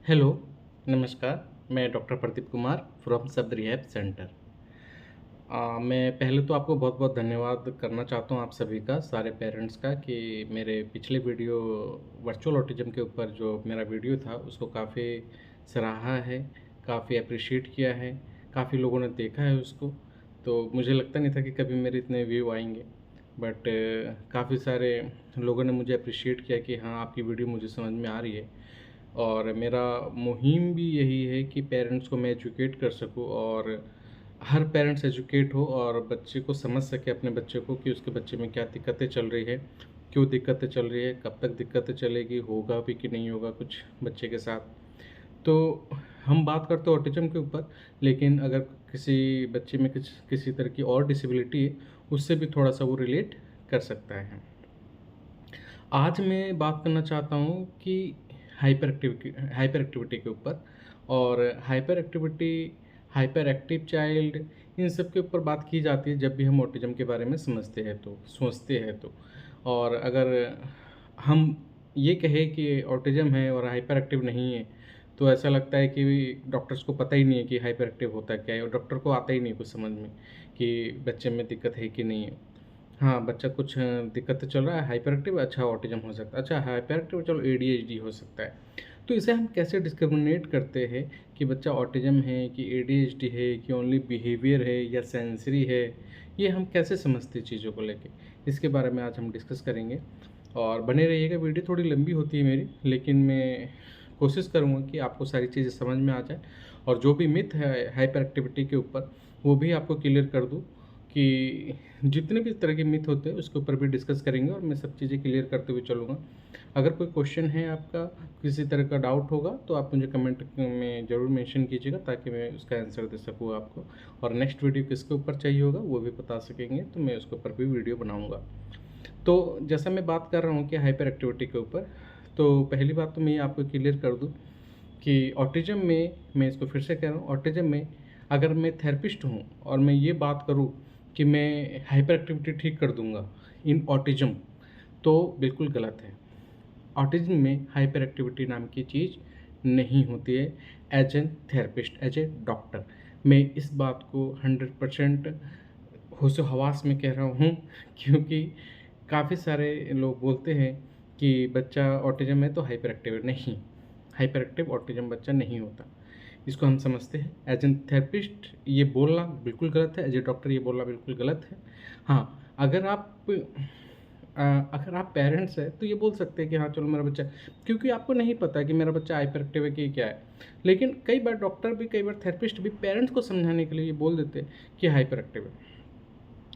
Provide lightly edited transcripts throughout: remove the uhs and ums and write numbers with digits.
Hello, नमस्कार। मैं doctor Pradeep Kumar from सब रिहैब सेंटर। मैं पहले तो आपको बहुत-बहुत धन्यवाद करना चाहता हूँ आप सभी का, सारे पेरेंट्स का कि मेरे पिछले वीडियो वर्चुअल ऑटिज़्म के ऊपर जो मेरा वीडियो था, उसको काफ़ी सराहा है, काफ़ी एप्रिशिएट किया है, काफ़ी लोगों ने देखा है उसको। तो मुझे लगता नहीं था कि कभी मेरे इतने व्यू आएँगे, बट काफ़ी सारे लोगों ने मुझे एप्रिशिएट किया कि हाँ, आपकी वीडियो मुझे समझ में आ रही है। और मेरा मुहिम भी यही है कि पेरेंट्स को मैं एजुकेट कर सकूँ और हर पेरेंट्स एजुकेट हो और बच्चे को समझ सके अपने बच्चे को कि उसके बच्चे में क्या दिक्कतें चल रही है, क्यों दिक्कतें चल रही है, कब तक दिक्कतें चलेगी, होगा भी कि नहीं होगा कुछ बच्चे के साथ। तो हम बात करते हैं ऑटिज़्म के ऊपर, लेकिन अगर किसी बच्चे में किसी तरह की और डिसेबिलिटी है, उससे भी थोड़ा-सा वो रिलेट कर सकता है। आज मैं बात करना चाहता हूँ कि हाइपर एक्टिविटी के ऊपर और हाइपर एक्टिव चाइल्ड इन सब के ऊपर बात की जाती है जब भी हम ऑटिज़्म के बारे में समझते हैं तो, सोचते हैं तो। और अगर हम ये कहें कि ऑटिज़्म है और हाइपर एक्टिव नहीं है, तो ऐसा लगता है कि डॉक्टर्स को पता ही नहीं है कि हाइपर एक्टिव होता क्या है और डॉक्टर को आता ही नहीं कुछ समझ में कि बच्चे में दिक्कत है कि नहीं है। हाँ, बच्चा कुछ दिक्कत चल रहा है, हाइपर एक्टिव, अच्छा ऑटिज़्म हो सकता है। अच्छा हाइपर एक्टिव, चलो एडीएचडी हो सकता है। तो इसे हम कैसे डिस्क्रिमिनेट करते हैं कि बच्चा ऑटिज़्म है कि एडीएचडी है कि ओनली बिहेवियर है या सेंसरी है, ये हम कैसे समझते हैं चीज़ों को लेके? इसके बारे में आज हम डिस्कस करेंगे और बने रहिएगा। वीडियो थोड़ी लंबी होती है मेरी, लेकिन मैं कोशिश करूँगा कि आपको सारी चीज़ें समझ में आ जाए और जो भी मिथ है हाइपर एक्टिविटी के ऊपर, वो भी आपको क्लियर कर दूँ कि जितने भी इस तरह के मिथ होते हैं उसके ऊपर भी डिस्कस करेंगे और मैं सब चीज़ें क्लियर करते हुए चलूँगा। अगर कोई क्वेश्चन है आपका, किसी तरह का डाउट होगा तो आप मुझे कमेंट में ज़रूर मेंशन कीजिएगा ताकि मैं उसका आंसर दे सकूँ आपको। और नेक्स्ट वीडियो किसके ऊपर चाहिए होगा वो भी बता सकेंगे तो मैं उसके ऊपर भी वीडियो बनाऊँगा। तो जैसा मैं बात कर रहा हूँ कि हाइपर एक्टिविटी के ऊपर, तो पहली बात तो मैं ये आपको क्लियर कर दूँ कि ऑटिज़्म में, मैं इसको फिर से कह रहा हूँ, ऑटिज़्म में अगर मैं थेरेपिस्ट हूँ और मैं ये बात करूँ कि मैं हाइपर एक्टिविटी ठीक कर दूँगा इन ऑटिज़्म, तो बिल्कुल गलत है। ऑटिज़्म में हाइपर एक्टिविटी नाम की चीज़ नहीं होती है। As an therapist, as a doctor, मैं इस बात को 100% होशो-हवास में कह रहा हूँ क्योंकि काफ़ी सारे लोग बोलते हैं कि बच्चा ऑटिज़्म है तो हाइपर एक्टिव है। नहीं, हाइपर एक्टिव ऑटिज़्म बच्चा नहीं होता। इसको हम समझते हैं एज एन थेरेपिस्ट, ये बोलना बिल्कुल गलत है, एज ए डॉक्टर ये बोलना बिल्कुल गलत है। हाँ, अगर आप पेरेंट्स हैं तो ये बोल सकते हैं कि हाँ चलो मेरा बच्चा, क्योंकि आपको नहीं पता कि मेरा बच्चा हाइपर एक्टिव है कि क्या है। लेकिन कई बार डॉक्टर भी, कई बार थेरेपिस्ट भी पेरेंट्स को समझाने के लिए ये बोल देते हैं कि हाइपर एक्टिव है।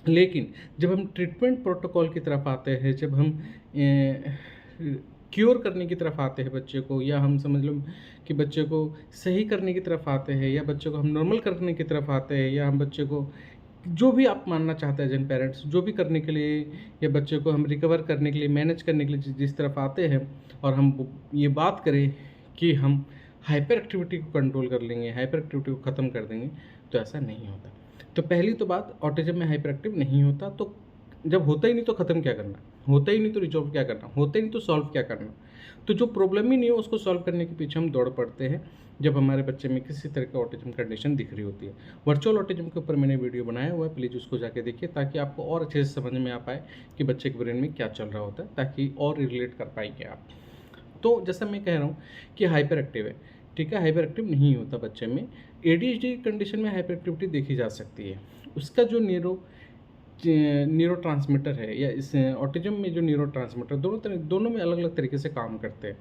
लेकिन जब हम ट्रीटमेंट प्रोटोकॉल की तरफ आते हैं, जब हम क्योर करने की तरफ आते हैं बच्चे को, या हम समझ लो कि बच्चे को सही करने की तरफ आते हैं, या बच्चे को हम नॉर्मल करने की तरफ आते हैं, या हम बच्चे को जो भी आप मानना चाहते हैं एज एन पेरेंट्स, जो भी करने के लिए, या बच्चे को हम रिकवर करने के लिए, मैनेज करने के लिए जिस तरफ आते हैं और हम ये बात करें कि हम हाइपर एक्टिविटी को कंट्रोल कर लेंगे, हाइपर एक्टिविटी को ख़त्म कर देंगे, तो ऐसा नहीं होता। तो पहली तो बात, ऑटिज़्म में हाइपर एक्टिव नहीं होता। तो जब होता ही नहीं तो ख़त्म क्या करना? होता ही नहीं तो रिज़ॉल्व क्या करना? होता ही नहीं तो सॉल्व क्या करना? तो जो प्रॉब्लम ही नहीं है उसको सॉल्व करने के पीछे हम दौड़ पड़ते हैं जब हमारे बच्चे में किसी तरह का ऑटिज़्म कंडीशन दिख रही होती है। वर्चुअल ऑटिज़्म के ऊपर मैंने वीडियो बनाया हुआ है, प्लीज़ उसको जाके देखिए ताकि आपको और अच्छे से समझ में आ पाए कि बच्चे के ब्रेन में क्या चल रहा होता है, ताकि और रिलेट कर पाएँगे आप। तो जैसा मैं कह रहा हूँ कि हाइपर एक्टिव है, ठीक है, हाइपर एक्टिव नहीं होता बच्चे में। एडीएचडी कंडीशन में हाइपर एक्टिविटी देखी जा सकती है। उसका जो न्यूरोट्रांसमीटर है, या इस ऑटिज़्म में जो न्यूरोट्रांसमीटर, दोनों में अलग-अलग तरीके से काम करते हैं।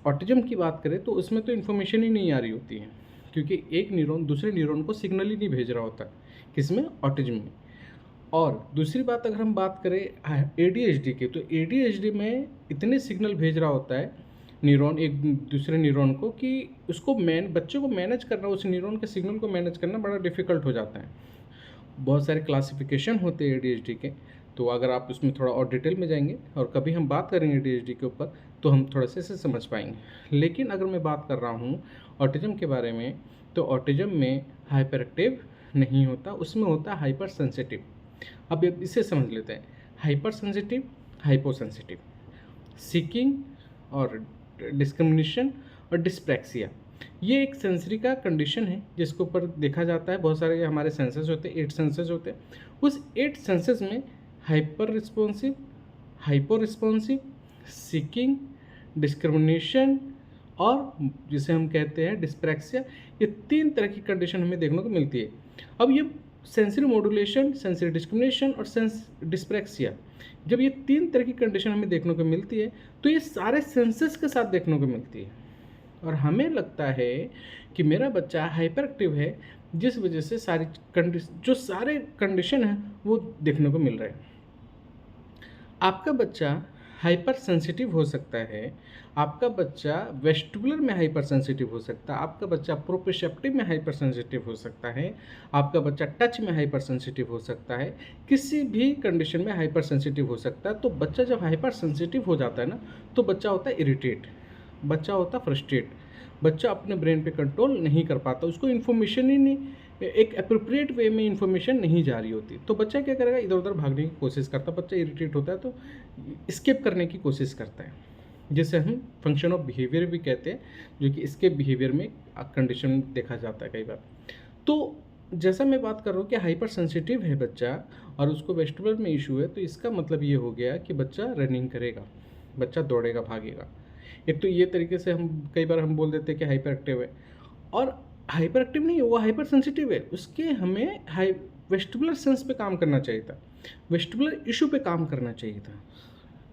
ऑटिज़्म की बात करें तो उसमें तो इन्फॉर्मेशन ही नहीं आ रही होती है, क्योंकि एक न्यूरॉन दूसरे न्यूरॉन को सिग्नल ही नहीं भेज रहा होता। किसमें? ऑटिज़्म में। और दूसरी बात अगर हम बात करें एडीएचडी की, तो एडीएचडी में इतने सिग्नल भेज रहा होता है न्यूरॉन एक दूसरे न्यूरॉन को कि उसको बच्चे को मैनेज करना, उस न्यूरॉन के सिग्नल को मैनेज करना बड़ा डिफ़िकल्ट हो जाता है। बहुत सारे क्लासिफिकेशन होते हैं एडीएचडी के, तो अगर आप उसमें थोड़ा और डिटेल में जाएँगे और कभी हम बात करेंगे एडीएचडी के ऊपर, तो हम थोड़ा से इसे समझ पाएँगे। लेकिन अगर मैं बात कर रहा हूँ ऑटिज़्म के बारे में, तो ऑटिज़्म में हाइपर एक्टिव नहीं होता, उसमें होता है हाइपर सेंसिटिव। अब इसे समझ लेते हैं, hyper sensitive, hypo sensitive, seeking और डिस्क्रिमिनेशन और डिस्प्रैक्सिया। ये एक सेंसरी का कंडीशन है जिसके ऊपर देखा जाता है, बहुत सारे हमारे सेंसर्स होते हैं, 8 सेंसर्स होते हैं। उस 8 सेंसर्स में hyper responsive, hypo responsive, seeking, discrimination और जिसे हम कहते हैं डिस्प्रैक्सिया, ये 3 तरह की कंडीशन हमें देखने को मिलती है। अब ये सेंसरी मॉड्यूलेशन, सेंसरी डिस्क्रिमिनेशन और सेंस डिस्प्रैक्सिया, जब ये 3 तरह की कंडीशन हमें देखने को मिलती है तो ये सारे सेंसर्स के साथ देखने को मिलती है। और हमें लगता है कि मेरा बच्चा हाइपर एक्टिव है, जिस वजह से जो सारे कंडीशन हैं वो देखने को मिल रहे हैं। आपका बच्चा हाइपर सेंसिटिव हो सकता है, आपका बच्चा वेस्टिबुलर में हाइपर सेंसिटिव हो सकता है, आपका बच्चा प्रोप्रियोसेप्टिव में हाइपर सेंसिटिव हो सकता है, आपका बच्चा टच में हाइपर सेंसिटिव हो सकता है, किसी भी कंडीशन में हाइपर सेंसिटिव हो सकता है। तो बच्चा जब हाइपर सेंसिटिव हो जाता है ना, तो बच्चा होता है इरिटेट, बच्चा होता है फ्रस्ट्रेट, बच्चा अपने ब्रेन पे कंट्रोल नहीं कर पाता, उसको इन्फॉर्मेशन ही नहीं, एक अप्रोप्रिएट वे में इन्फॉर्मेशन नहीं जा रही होती। तो बच्चा क्या करेगा, इधर उधर भागने की कोशिश करता है, बच्चा इरिटेट होता है तो स्केप करने की कोशिश करता है, जिसे हम फंक्शन ऑफ बिहेवियर भी कहते हैं, जो कि इसके बिहेवियर में कंडीशन देखा जाता है कई बार। तो जैसा मैं बात कर रहा हूँ कि हाइपर सेंसिटिव है बच्चा और उसको वेस्टिबुलर में इशू है, तो इसका मतलब ये हो गया कि बच्चा रनिंग करेगा, बच्चा दौड़ेगा, भागेगा। एक तो ये तरीके से हम कई बार हम बोल देते हैं कि हाइपर एक्टिव है, और हाइपर एक्टिव नहीं है, वो हाइपर सेंसिटिव है, उसके हमें हाई वेस्टिबुलर सेंस पे काम करना चाहिए था, वेस्टिबुलर इशू पे काम करना चाहिए था।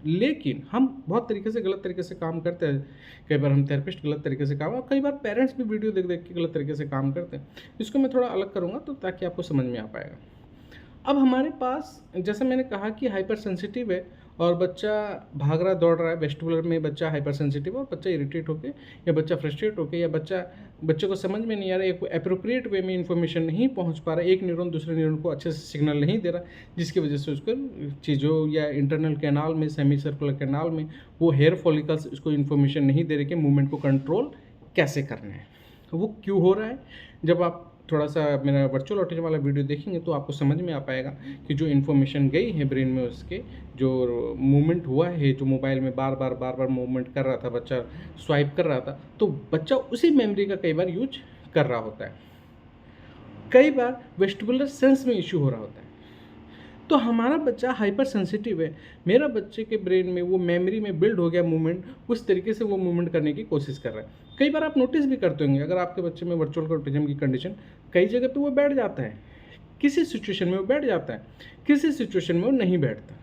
लेकिन हम बहुत तरीके से गलत तरीके से काम करते हैं, कई बार हम थेरेपिस्ट गलत तरीके से काम, और कई बार पेरेंट्स भी वीडियो देख देख के गलत तरीके से काम करते हैं। इसको मैं थोड़ा अलग करूँगा तो ताकि आपको समझ में आ पाएगा। अब हमारे पास जैसे मैंने कहा कि हाइपर सेंसिटिव है और बच्चा भाग रहा दौड़ रहा है, वेस्टिबुलर में बच्चा हाइपर सेंसिटिव और बच्चा इरिटेट होके या बच्चा फ्रस्ट्रेट होके या बच्चे को समझ में नहीं आ रहा, एक एप्रोप्रिएट वे में इन्फॉर्मेशन नहीं पहुंच पा रहा, एक न्यूरॉन दूसरे न्यूरॉन को अच्छे से सिग्नल नहीं दे रहा, जिसकी वजह से उसको चीज़ों या इंटरनल कैनाल में, सेमी सर्कुलर कैनाल में वो हेयर फॉलिकल्स उसको इन्फॉर्मेशन नहीं दे रहे कि मूवमेंट को कंट्रोल कैसे करना है। तो वो क्यों हो रहा है, जब आप थोड़ा सा मेरा वर्चुअल ऑटिज्म वाला वीडियो देखेंगे तो आपको समझ में आ पाएगा कि जो इन्फॉर्मेशन गई है ब्रेन में, उसके जो मूवमेंट हुआ है, जो मोबाइल में बार बार मूवमेंट कर रहा था, बच्चा स्वाइप कर रहा था, तो बच्चा उसी मेमोरी का कई बार यूज कर रहा होता है, कई बार वेस्टिबुलर सेंस में इशू हो रहा होता है। तो हमारा बच्चा हाइपर सेंसिटिव है, मेरा बच्चे के ब्रेन में वो मेमोरी में बिल्ड हो गया मूवमेंट, उस तरीके से वो मूवमेंट करने की कोशिश कर रहा है। कई बार आप नोटिस भी करते होंगे, अगर आपके बच्चे में वर्चुअल ऑटिज्म की कंडीशन, कई जगह पे वो बैठ जाता है, किसी सिचुएशन में वो बैठ जाता है, किसी सिचुएशन में वो नहीं बैठता।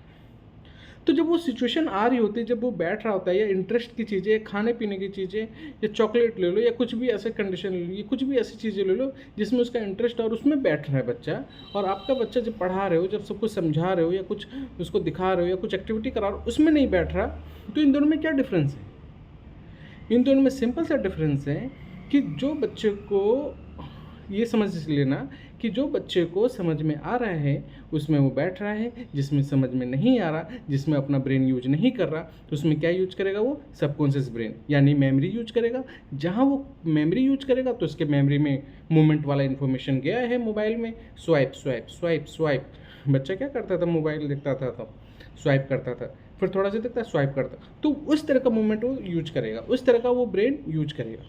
तो जब वो सिचुएशन आ रही होती है, जब वो बैठ रहा होता है, या इंटरेस्ट की चीज़ें, खाने पीने की चीज़ें, या चॉकलेट ले लो, या कुछ भी ऐसे कंडीशन ले लो, या कुछ भी ऐसी चीज़ें ले लो जिसमें उसका इंटरेस्ट और उसमें बैठ रहा है बच्चा, और आपका बच्चा जब पढ़ा रहे हो, जब सब कुछ समझा रहे हो, या कुछ उसको दिखा रहे हो, या कुछ एक्टिविटी करा रहे हो, उसमें नहीं बैठ रहा, तो इन दोनों में क्या डिफरेंस है? इन दोनों में सिंपल सा डिफरेंस है कि जो बच्चे को ये समझ लेना कि जो बच्चे को समझ में आ रहा है उसमें वो बैठ रहा है, जिसमें समझ में नहीं आ रहा, जिसमें अपना ब्रेन यूज नहीं कर रहा, तो उसमें क्या यूज करेगा, वो सबकॉन्शियस ब्रेन यानी मेमोरी यूज करेगा। जहाँ वो मेमोरी यूज करेगा तो उसके मेमोरी में मूवमेंट वाला इन्फॉर्मेशन गया है मोबाइल में, स्वाइप स्वाइप स्वाइप स्वाइप। बच्चा क्या करता था, मोबाइल देखता था तो स्वाइप करता था, फिर थोड़ा सा देखता स्वाइप करता, तो उस तरह का मूवमेंट वो यूज करेगा, उस तरह का वो ब्रेन यूज करेगा,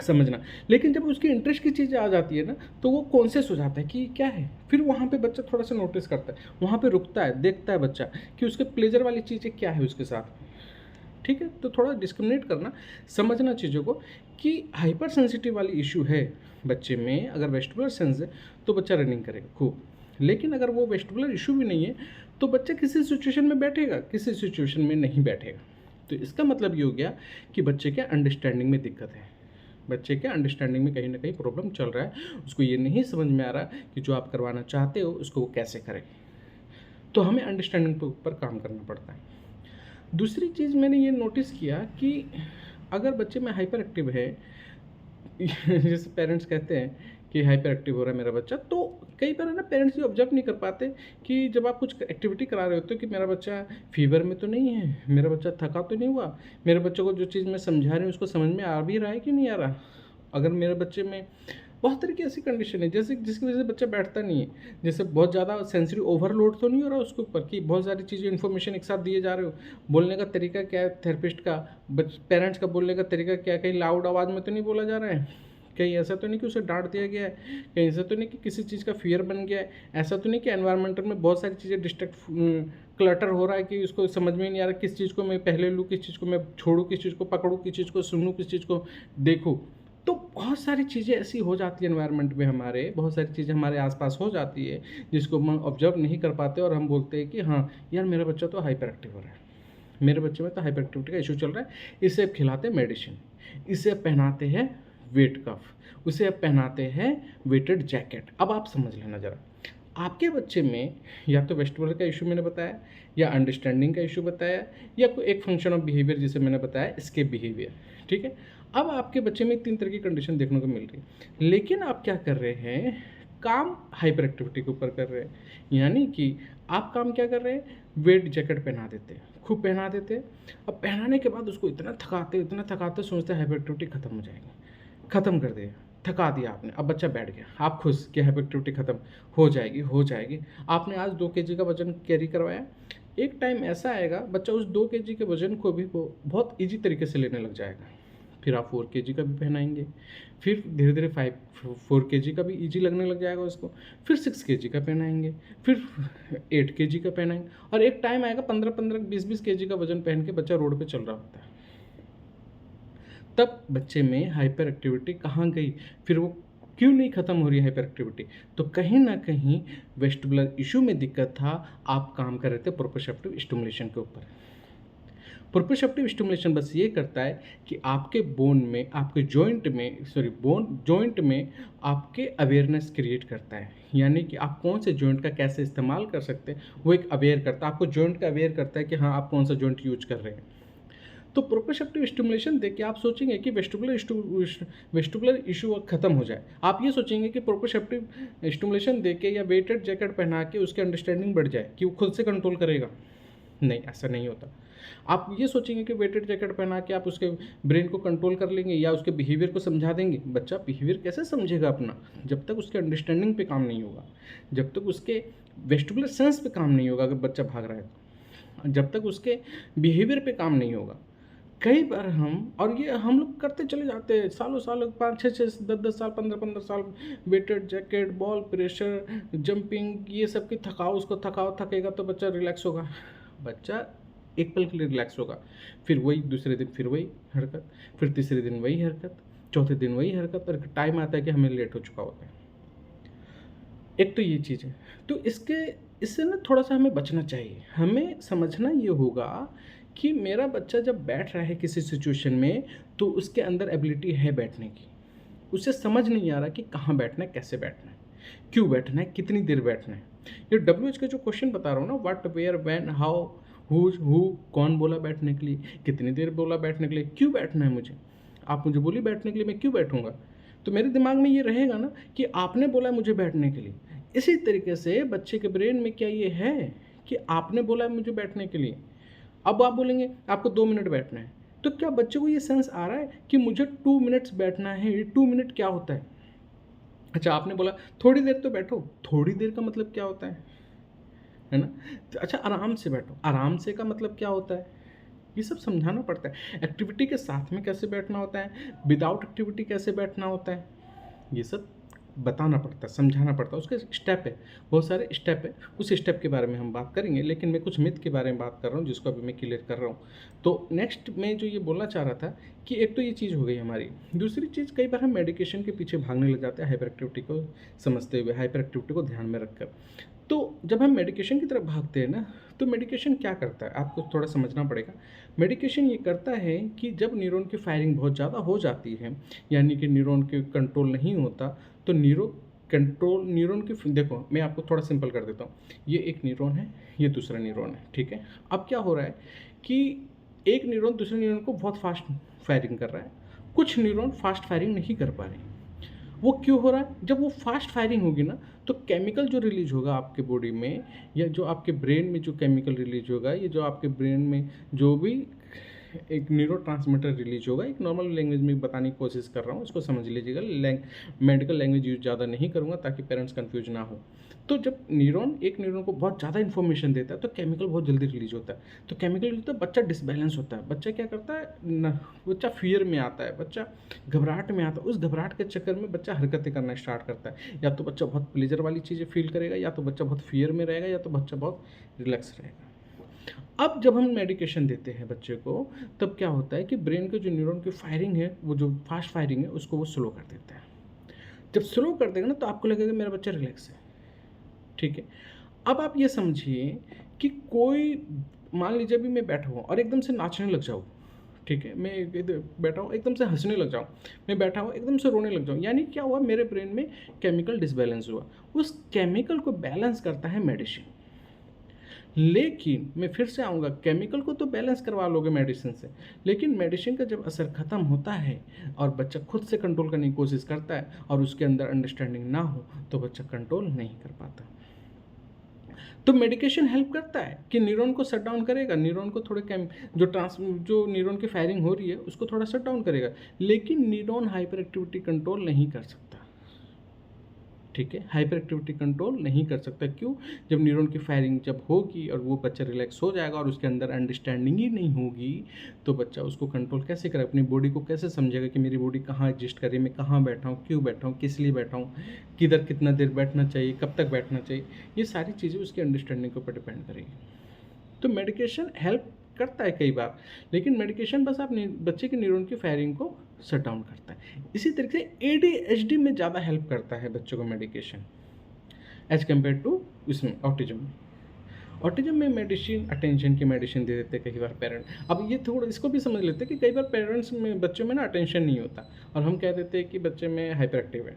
समझना। लेकिन जब उसकी इंटरेस्ट की चीज़ आ जाती है ना, तो वो कॉन्शियस हो जाता है कि क्या है, फिर वहाँ पे बच्चा थोड़ा सा नोटिस करता है, वहाँ पे रुकता है, देखता है बच्चा कि उसके प्लेजर वाली चीज़ें क्या है उसके साथ। ठीक है, तो थोड़ा डिस्क्रिमिनेट करना, समझना चीज़ों को कि हाइपर सेंसिटिव वाली इशू है बच्चे में, अगर वेस्टिबुलर सेंस है तो बच्चा रनिंग करेगा खूब, लेकिन अगर वो वेस्टिबुलर इशू भी नहीं है तो बच्चा किसी सिचुएशन में बैठेगा, किसी सिचुएशन में नहीं बैठेगा। तो इसका मतलब ये हो गया कि बच्चे के अंडरस्टैंडिंग में दिक्कत है, बच्चे के अंडरस्टैंडिंग में कहीं ना कहीं प्रॉब्लम चल रहा है, उसको ये नहीं समझ में आ रहा कि जो आप करवाना चाहते हो उसको वो कैसे करें। तो हमें अंडरस्टैंडिंग के ऊपर काम करना पड़ता है। दूसरी चीज़ मैंने ये नोटिस किया कि अगर बच्चे में हाइपर एक्टिव है जैसे पेरेंट्स कहते हैं कि हाइपर एक्टिव हो रहा है मेरा बच्चा, तो कई बार है ना, पेरेंट्स ये ऑब्जर्व नहीं कर पाते कि जब आप कुछ एक्टिविटी करा रहे होते हो कि मेरा बच्चा फीवर में तो नहीं है, मेरा बच्चा थका तो नहीं हुआ, मेरे बच्चे को जो चीज़ मैं समझा रही हूँ उसको समझ में आ भी रहा है कि नहीं आ रहा। अगर मेरे बच्चे में बहुत तरह की ऐसी कंडीशन है जैसे जिसकी वजह से बच्चा बैठता नहीं है। जैसे बहुत ज़्यादा सेंसरी ओवरलोड तो नहीं हो रहा उसके ऊपर कि बहुत सारी चीज़ें इन्फॉर्मेशन एक साथ दिए जा रहे हो, बोलने का तरीका क्या है थेरेपिस्ट का, पेरेंट्स का बोलने का तरीका क्या है, कहीं लाउड आवाज़ में तो नहीं बोला जा रहा है, कहीं ऐसा तो नहीं कि उसे डांट दिया गया है, कहीं ऐसा तो नहीं कि किसी चीज़ का फियर बन गया है, ऐसा तो नहीं कि एनवायरमेंटल में बहुत सारी चीज़ें डिस्ट्रैक्ट क्लटर हो रहा है कि उसको समझ में नहीं आ रहा किस चीज़ को मैं पहले लूँ, किस चीज़ को मैं छोड़ूँ, किस चीज़ को पकड़ूँ, किस चीज़ को सुनूँ, किस चीज़ को देखूँ। तो बहुत सारी चीज़ें ऐसी हो जाती है एनवायरनमेंट में हमारे, बहुत सारी चीज़ें हमारे आसपास हो जाती है जिसको हम ऑब्जर्व नहीं कर पाते और हम बोलते हैं कि हाँ यार मेरा बच्चा तो हाइपर एक्टिव हो रहा है, मेरे बच्चे में तो हाइपर एक्टिविटी का इशू चल रहा है, इसे अब खिलाते हैं मेडिसिन, इसे अब पहनाते हैं वेट कफ, उसे अब पहनाते हैं वेटेड जैकेट। अब आप समझ लेना ज़रा, आपके बच्चे में या तो वेस्टिबुलर का इशू मैंने बताया, या अंडरस्टैंडिंग का इशू बताया, या कोई एक फंक्शन ऑफ बिहेवियर जिसे मैंने बताया एस्केप बिहेवियर, ठीक है। अब आपके बच्चे में 3 तरह की कंडीशन देखने को मिल रही है, लेकिन आप क्या कर रहे हैं, काम हाइपर एक्टिविटी के ऊपर कर रहे हैं। यानी कि आप काम क्या कर रहे हैं, वेट जैकेट पहना देते हैं, खूब पहना देते हैं। अब पहनाने के बाद उसको इतना थकाते सोचते हैं हाइपर एक्टिविटी खत्म हो जाएगी, ख़त्म कर दिया, थका दिया आपने, अब बच्चा बैठ गया, आप खुश कि हाइपर एक्टिविटी खत्म हो जाएगी हो जाएगी। आपने आज 2 केजी का वजन कैरी करवाया, एक टाइम ऐसा आएगा बच्चा उस 2 केजी के वजन को भी बहुत ईजी तरीके से लेने लग जाएगा। फिर आप 4 केजी का भी पहनाएंगे, फिर धीरे धीरे 4 केजी का भी ईजी लगने लग जाएगा उसको, फिर 6 केजी का पहनाएंगे, फिर 8 केजी का पहनाएंगे, और एक टाइम आएगा 15-15 20-20 केजी का वजन पहन के बच्चा रोड पे चल रहा होता है। तब बच्चे में हाइपर एक्टिविटी कहाँ गई, फिर वो क्यों नहीं ख़त्म हो रही है हाइपर एक्टिविटी, तो कहीं ना कहीं वेस्टिबुलर इशू में दिक्कत था। आप काम कर रहे थे प्रोप्रोसेप्टिव स्टिमुलेशन के ऊपर। प्रोप्रोसेप्टिव स्टिमुलेशन बस ये करता है कि आपके बोन में, आपके जॉइंट में आपके अवेयरनेस क्रिएट करता है, यानी कि आप कौन से जॉइंट का कैसे इस्तेमाल कर सकते हैं वो एक अवेयर करता है, आपको जॉइंट का अवेयर करता है कि हाँ आप कौन सा जॉइंट यूज कर रहे हैं। तो प्रोप्रोसेप्टिव स्टिमुलेशन देख के आप सोचेंगे कि वेस्टिबुलर इशू खत्म हो जाए, आप ये सोचेंगे कि प्रोप्रोसेप्टिव स्टिमुलेशन दे के या वेटेड जैकेट पहना के उसकी अंडरस्टैंडिंग बढ़ जाए कि वो खुद से कंट्रोल करेगा। नहीं, ऐसा नहीं होता। आप ये सोचेंगे कि वेटेड जैकेट पहना के आप उसके ब्रेन को कंट्रोल कर लेंगे या उसके बिहेवियर को समझा देंगे। बच्चा बिहेवियर कैसे समझेगा अपना, जब तक उसके अंडरस्टैंडिंग पे काम नहीं होगा, जब तक उसके वेस्टिबुलर सेंस पे काम नहीं होगा। अगर बच्चा भाग रहा है तो जब तक उसके बिहेवियर पे काम नहीं होगा। कई बार हम लोग करते चले जाते हैं सालों सालों, 5-6 10 साल 15-15 साल, weighted jacket, ball pressure, jumping, ये सब की थकाओ, उसको थकेगा तो बच्चा रिलैक्स होगा। बच्चा एक पल के लिए रिलैक्स होगा, फिर वही दूसरे दिन फिर वही हरकत, फिर तीसरे दिन वही हरकत, चौथे दिन वही हरकत, और टाइम आता है कि हमें लेट हो चुका होता है। एक तो ये चीज़ है, तो इससे ना थोड़ा सा हमें बचना चाहिए। हमें समझना ये होगा कि मेरा बच्चा जब बैठ रहा है किसी सिचुएशन में तो उसके अंदर एबिलिटी है बैठने की, उसे समझ नहीं आ रहा कि कहाँ बैठना है, कैसे बैठना है, क्यों बैठना है, कितनी देर बैठना है। ये WH का जो क्वेश्चन बता रहा हूँ ना, what where when how who, कौन बोला बैठने के लिए, कितनी देर बोला बैठने के लिए, क्यों बैठना है मुझे, आप मुझे बोलिए बैठने के लिए, मैं क्यों बैठूंगा, तो मेरे दिमाग में ये रहेगा ना कि आपने बोला मुझे बैठने के लिए। इसी तरीके से बच्चे के ब्रेन में क्या ये है कि आपने बोला मुझे बैठने के लिए। अब आप बोलेंगे आपको 2 मिनट बैठना है, तो क्या बच्चे को ये सेंस आ रहा है कि मुझे 2 मिनट्स बैठना है, ये 2 मिनट क्या होता है। अच्छा, आपने बोला थोड़ी देर तो बैठो, थोड़ी देर का मतलब क्या होता है ना। तो अच्छा, आराम से बैठो, आराम से का मतलब क्या होता है, ये सब समझाना पड़ता है। एक्टिविटी के साथ में कैसे बैठना होता है, विदाउट एक्टिविटी कैसे बैठना होता है, ये सब बताना पड़ता है, समझाना पड़ता है। उसके स्टेप है, बहुत सारे स्टेप है, उस स्टेप के बारे में हम बात करेंगे, लेकिन मैं कुछ मिथ के बारे में बात कर रहा हूँ जिसको अभी मैं क्लियर कर रहा हूँ। तो नेक्स्ट मैं जो ये बोलना चाह रहा था कि एक तो ये चीज़ हो गई हमारी। दूसरी चीज़, कई बार हम मेडिकेशन के पीछे भागने लग जाते हैं हाइपर एक्टिविटी को समझते हुए, हाइपर एक्टिविटी को ध्यान में रखकर। तो जब हम मेडिकेशन की तरफ भागते हैं ना, तो मेडिकेशन क्या करता है आपको थोड़ा समझना पड़ेगा। मेडिकेशन ये करता है कि जब न्यूरॉन की फायरिंग बहुत ज़्यादा हो जाती है, यानी कि न्यूरॉन के कंट्रोल नहीं होता, तो न्यूरॉन की, देखो मैं आपको थोड़ा सिंपल कर देता हूँ। ये एक न्यूरॉन है, ये दूसरा न्यूरॉन है, ठीक है। अब क्या हो रहा है कि एक न्यूरॉन दूसरे न्यूरॉन को बहुत फास्ट फायरिंग कर रहा है, कुछ न्यूरॉन फास्ट फायरिंग नहीं कर पा रहे। वो क्यों हो रहा है, जब वो फास्ट फायरिंग होगी ना, तो केमिकल जो रिलीज होगा आपके बॉडी में, या जो आपके ब्रेन में जो केमिकल रिलीज होगा, ये जो आपके ब्रेन में जो भी एक न्यूरोट्रांसमीटर रिलीज होगा। एक नॉर्मल लैंग्वेज में बताने की कोशिश कर रहा हूँ, इसको समझ लीजिएगा। मेडिकल लैंग्वेज यूज ज़्यादा नहीं करूँगा ताकि पेरेंट्स कंफ्यूज ना हो। तो जब एक न्यूरॉन को बहुत ज़्यादा इन्फॉर्मेशन देता है तो केमिकल बहुत जल्दी रिलीज होता है। तो केमिकल रिलीज होता है, बच्चा डिसबैलेंस होता है। बच्चा क्या करता है बच्चा फियर में आता है, बच्चा घबराहट में आता है। उस घबराहट के चक्कर में बच्चा हरकतें करना स्टार्ट करता है। या तो बच्चा बहुत प्लेजर वाली चीज़ें फील करेगा, या तो बच्चा बहुत फियर में रहेगा, या तो बच्चा बहुत रिलैक्स रहेगा। अब जब हम मेडिकेशन देते हैं बच्चे को, तब क्या होता है कि ब्रेन के जो न्यूरॉन की फायरिंग है, वो जो फास्ट फायरिंग है, उसको वो स्लो कर देता है। जब स्लो कर देगा ना, तो आपको लगेगा मेरा बच्चा रिलैक्स है। ठीक है। अब आप ये समझिए कि कोई, मान लीजिए अभी मैं बैठा हुआ और एकदम से नाचने लग जाऊँ। ठीक है, मैं इधर बैठा हूँ एकदम से हंसने लग जाऊँ, मैं बैठा हूँ एकदम से रोने लग जाऊँ, यानी क्या हुआ, मेरे ब्रेन में केमिकल डिसबैलेंस हुआ। उस केमिकल को बैलेंस करता है मेडिसिन। लेकिन मैं फिर से आऊँगा, केमिकल को तो बैलेंस करवा लोगे मेडिसिन से, लेकिन मेडिसिन का जब असर ख़त्म होता है और बच्चा खुद से कंट्रोल करने की कोशिश करता है और उसके अंदर अंडरस्टैंडिंग ना हो, तो बच्चा कंट्रोल नहीं कर पाता। तो मेडिकेशन हेल्प करता है कि न्यूरॉन को शट डाउन करेगा, न्यूरॉन को थोड़े जो न्यूरॉन की फायरिंग हो रही है उसको थोड़ा शट डाउन करेगा, लेकिन न्यूरॉन हाइपर एक्टिविटी कंट्रोल नहीं कर सकता। ठीक है, हाइपर एक्टिविटी कंट्रोल नहीं कर सकता। क्यों? जब न्यूरॉन की फायरिंग जब होगी और वो बच्चा रिलैक्स हो जाएगा और उसके अंदर अंडरस्टैंडिंग ही नहीं होगी, तो बच्चा उसको कंट्रोल कैसे करेगा, अपनी बॉडी को कैसे समझेगा कि मेरी बॉडी कहाँ एडजस्ट कर रही है, मैं कहाँ बैठा हूँ, क्यों बैठा हूँ, किस लिए बैठा हूँ, किधर कितना देर बैठना चाहिए, कब तक बैठना चाहिए। ये सारी चीज़ें उसकी अंडरस्टैंडिंग के ऊपर डिपेंड करेगी। तो मेडिकेशन हेल्प करता है कई बार, लेकिन मेडिकेशन बस बच्चे के न्यूरॉन की फायरिंग को शट डाउन करता है। इसी तरीके से ADHD में ज़्यादा हेल्प करता है बच्चों को मेडिकेशन, एज कम्पेयर टू इसमें ऑटिज्म में। ऑटिज्म में मेडिसिन, अटेंशन की मेडिसिन दे देते हैं कई बार पेरेंट। अब ये थोड़ा इसको भी समझ लेते हैं कि कई बार पेरेंट्स में बच्चों में ना अटेंशन नहीं होता, और हम कह देते हैं कि बच्चे में हाइपर एक्टिव है,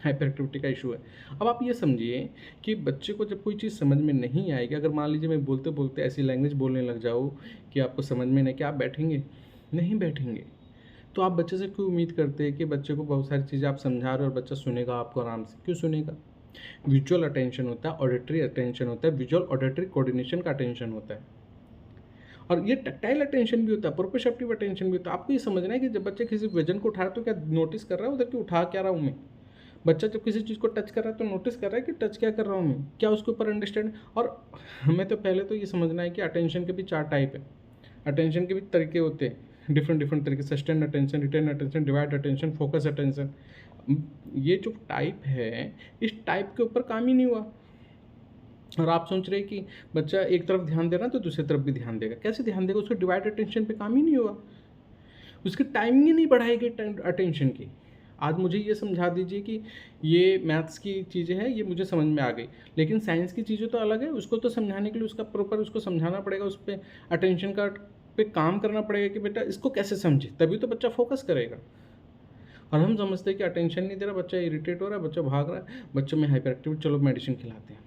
हाइपर एक्टिविटी का इशू है। अब आप ये समझिए कि बच्चे को जब कोई चीज़ समझ में नहीं आएगी, अगर मान लीजिए मैं बोलते बोलते ऐसी लैंग्वेज बोलने लग जाऊँ कि आपको समझ में नहीं, कि आप बैठेंगे? नहीं बैठेंगे। तो आप बच्चे से क्यों उम्मीद करते हैं कि बच्चे को बहुत सारी चीज़ें आप समझा रहे हो और बच्चा सुनेगा आपको आराम से? क्यों सुनेगा? विजुअल अटेंशन होता है, ऑडिटरी अटेंशन होता है, विजुअल ऑडिटरी कोऑर्डिनेशन का अटेंशन होता है, और ये टैक्टाइल अटेंशन भी होता है, प्रोप्रोसेप्टिव अटेंशन भी होता है। आपको ये समझना है कि जब बच्चे किसी वजन को उठा रहे तो क्या नोटिस कर रहा है उधर कि उठा क्या रहा हूँ मैं? बच्चा जब किसी चीज़ को टच कर रहा है तो नोटिस कर रहा है कि टच क्या कर रहा हूँ मैं, क्या उसके ऊपर अंडरस्टैंड। और हमें तो पहले तो ये समझना है कि अटेंशन के भी 4 टाइप है, अटेंशन के भी तरीके होते हैं, डिफरेंट डिफरेंट तरीके, sustain attention, retain attention, divide attention, focus attention. ये जो टाइप है, इस टाइप के ऊपर काम ही नहीं हुआ, और आप सोच रहे हैं कि बच्चा एक तरफ ध्यान दे रहा है तो दूसरी तरफ भी ध्यान देगा। कैसे ध्यान देगा? उसको डिवाइड अटेंशन पे काम ही नहीं हुआ, उसकी टाइमिंग ही नहीं बढ़ाई गई अटेंशन की। आज मुझे ये समझा दीजिए कि ये मैथ्स की चीज़ें हैं, ये मुझे समझ में आ गई, लेकिन साइंस की चीज़ें तो अलग है। उसको तो समझाने के लिए उसका प्रॉपर उसको समझाना पड़ेगा, उस पर अटेंशन का पे काम करना पड़ेगा कि बेटा इसको कैसे समझे, तभी तो बच्चा फोकस करेगा। और हम समझते हैं कि अटेंशन नहीं दे रहा, बच्चा इरिटेट हो रहा है, बच्चा भाग रहा है, बच्चों में हाइपर एक्टिविटी, चलो मेडिसिन खिलाते हैं।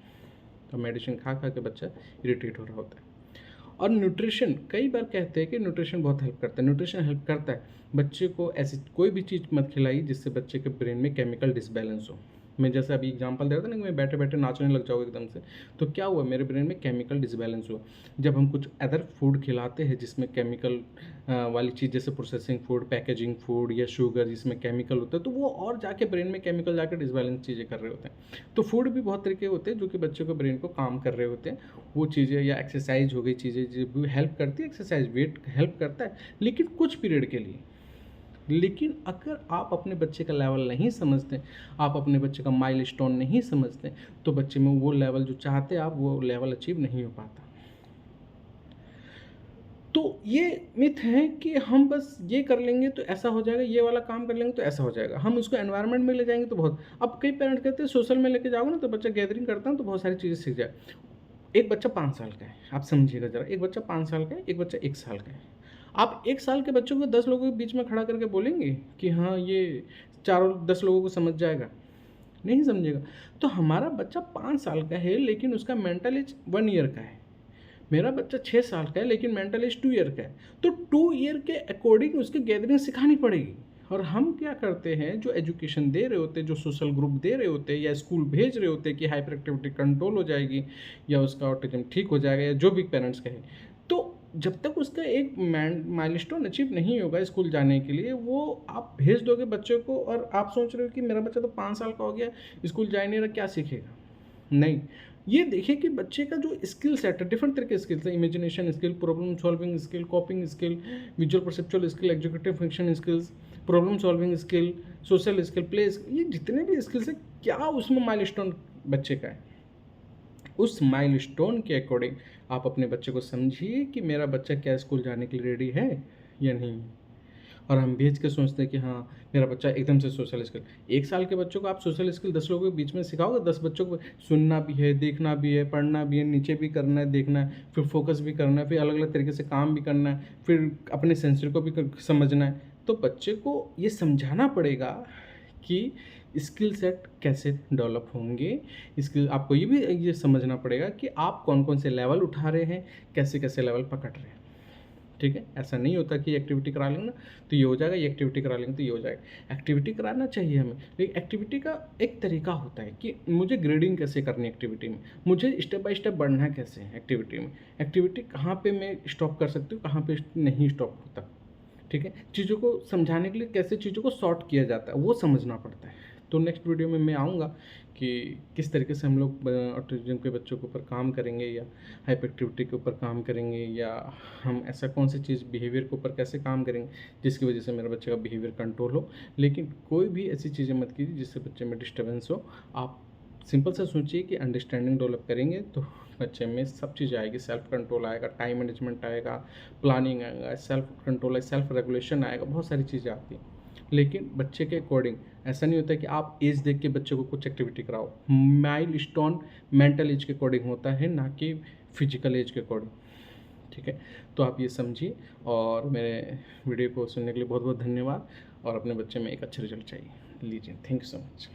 तो मेडिसिन खा खा के बच्चा इरिटेट हो रहा होता है। और न्यूट्रिशन, कई बार कहते हैं कि न्यूट्रिशन बहुत हेल्प करता है। न्यूट्रिशन हेल्प करता है, बच्चे को ऐसी कोई भी चीज़ मत खिलाइए जिससे बच्चे के ब्रेन में केमिकल डिसबैलेंस हो। मैं जैसे अभी एग्जांपल दे रहा था ना कि मैं बैठे बैठे नाचने लग जाऊँ एकदम से, तो क्या हुआ, मेरे ब्रेन में केमिकल डिसबैलेंस हुआ। जब हम कुछ अदर फूड खिलाते हैं जिसमें केमिकल वाली चीज़, जैसे प्रोसेसिंग फूड, पैकेजिंग फूड या शुगर जिसमें केमिकल होता है, तो वो और जाके ब्रेन में केमिकल जाकर डिसबैलेंस चीज़ें कर रहे होते हैं। तो फूड भी बहुत तरीके होते हैं जो कि बच्चों के ब्रेन को काम कर रहे होते हैं। वो चीज़ें, या एक्सरसाइज हो गई चीज़ें जो भी हेल्प करती है, एक्सरसाइज वेट हेल्प करता है, लेकिन कुछ पीरियड के लिए। लेकिन अगर आप अपने बच्चे का लेवल नहीं समझते, आप अपने बच्चे का माइलस्टोन नहीं समझते, तो बच्चे में वो लेवल जो चाहते हैं आप, वो लेवल अचीव नहीं हो पाता। तो ये मिथ है कि हम बस ये कर लेंगे तो ऐसा हो जाएगा, ये वाला काम कर लेंगे तो ऐसा हो जाएगा, हम उसको एनवायरनमेंट में ले जाएंगे तो बहुत। अब कई पेरेंट्स कहते हैं सोशल में लेके जाओगे ना तो बच्चा गैदरिंग करता है तो बहुत सारी चीज़ें सीख जाए। एक बच्चा 5 साल का है, आप समझिएगा ज़रा, एक बच्चा 5 साल का है, एक बच्चा 1 साल का है। आप 1 साल के बच्चों को 10 लोगों के बीच में खड़ा करके बोलेंगे कि हाँ ये चारों 10 लोगों को समझ जाएगा? नहीं समझेगा। तो हमारा बच्चा 5 साल का है लेकिन उसका मेंटल एज 1 ईयर का है। मेरा बच्चा 6 साल का है लेकिन मेंटल एज 2 ईयर का है। तो 2 ईयर के अकॉर्डिंग उसकी गैदरिंग सिखानी पड़ेगी। और हम क्या करते हैं, जो एजुकेशन दे रहे होते हैं, जो सोशल ग्रुप दे रहे होते हैं, या स्कूल भेज रहे होते हैं कि हाइपर एक्टिविटी कंट्रोल हो जाएगी या उसका ऑटिज्म ठीक हो जाएगा, या जो भी पेरेंट्स कहें, तो जब तक उसका एक माइलस्टोन अचीव नहीं होगा स्कूल जाने के लिए, वो आप भेज दोगे बच्चे को और आप सोच रहे हो कि मेरा बच्चा तो 5 साल का हो गया, स्कूल जा ही नहीं रहा, क्या सीखेगा? नहीं, ये देखिए कि बच्चे का जो स्किल सेट है, डिफरेंट तरह के स्किल्स है, imagination skill, problem solving skill, कॉपिंग skill, visual perceptual skill, executive function skills, problem solving skill, social skill, play, ये जितने भी स्किल्स हैं, क्या उसमें माइलस्टोन बच्चे का है? उस माइलस्टोन के अकॉर्डिंग आप अपने बच्चे को समझिए कि मेरा बच्चा क्या स्कूल जाने के लिए रेडी है या नहीं। और हम भेज के सोचते हैं कि हाँ, मेरा बच्चा एकदम से सोशल स्किल, 1 साल के बच्चों को आप सोशल स्किल 10 लोगों के बीच में सिखाओगे, 10 बच्चों को सुनना भी है, देखना भी है, पढ़ना भी है, नीचे भी करना है, देखना है, फिर फोकस भी करना है, फिर अलग अलग तरीके से काम भी करना है, फिर अपने सेंसर को भी समझना है। तो बच्चे को ये समझाना पड़ेगा कि स्किल सेट कैसे डेवलप होंगे। स्किल आपको ये भी ये समझना पड़ेगा कि आप कौन कौन से लेवल उठा रहे हैं, कैसे कैसे लेवल पकड़ रहे हैं। ठीक है, ऐसा नहीं होता कि एक्टिविटी करा लेंगे ना तो ये हो जाएगा, ये एक्टिविटी करा लेंगे तो ये हो जाएगा। एक्टिविटी कराना चाहिए हमें, लेकिन एक्टिविटी का एक तरीका होता है कि मुझे ग्रेडिंग कैसे करनी है एक्टिविटी में, मुझे स्टेप बाय स्टेप बढ़ना कैसे है एक्टिविटी में, एक्टिविटी कहाँ पे मैं स्टॉप कर सकती हूँ, कहाँ पे नहीं स्टॉप होता। ठीक है, चीज़ों को समझाने के लिए कैसे चीज़ों को सॉर्ट किया जाता है वो समझना पड़ता है। तो नेक्स्ट वीडियो में मैं आऊँगा कि किस तरीके से हम लोग ऑटिज्म के बच्चों के ऊपर काम करेंगे, या हाइपर एक्टिविटी के ऊपर काम करेंगे, या हम ऐसा कौन सी चीज़ बिहेवियर के ऊपर कैसे काम करेंगे जिसकी वजह से मेरे बच्चे का बिहेवियर कंट्रोल हो। लेकिन कोई भी ऐसी चीज़ें मत कीजिए जिससे बच्चे में डिस्टर्बेंस हो। आप सिंपल सा सोचिए कि अंडरस्टैंडिंग डेवलप करेंगे तो बच्चे में सब चीज़ आएगी, सेल्फ कंट्रोल आएगा, टाइम मैनेजमेंट आएगा, प्लानिंग आएगा, सेल्फ कंट्रोल है, सेल्फ रेगुलेशन आएगा, बहुत सारी चीज़ें आती हैं। लेकिन बच्चे के अकॉर्डिंग ऐसा नहीं होता कि आप एज देख के बच्चे को कुछ एक्टिविटी कराओ। माइलस्टोन मेंटल एज के अकॉर्डिंग होता है, ना कि फिजिकल एज के अकॉर्डिंग। ठीक है, तो आप ये समझिए, और मेरे वीडियो को सुनने के लिए बहुत बहुत धन्यवाद, और अपने बच्चे में एक अच्छा रिजल्ट चाहिए लीजिए। Thank you so much.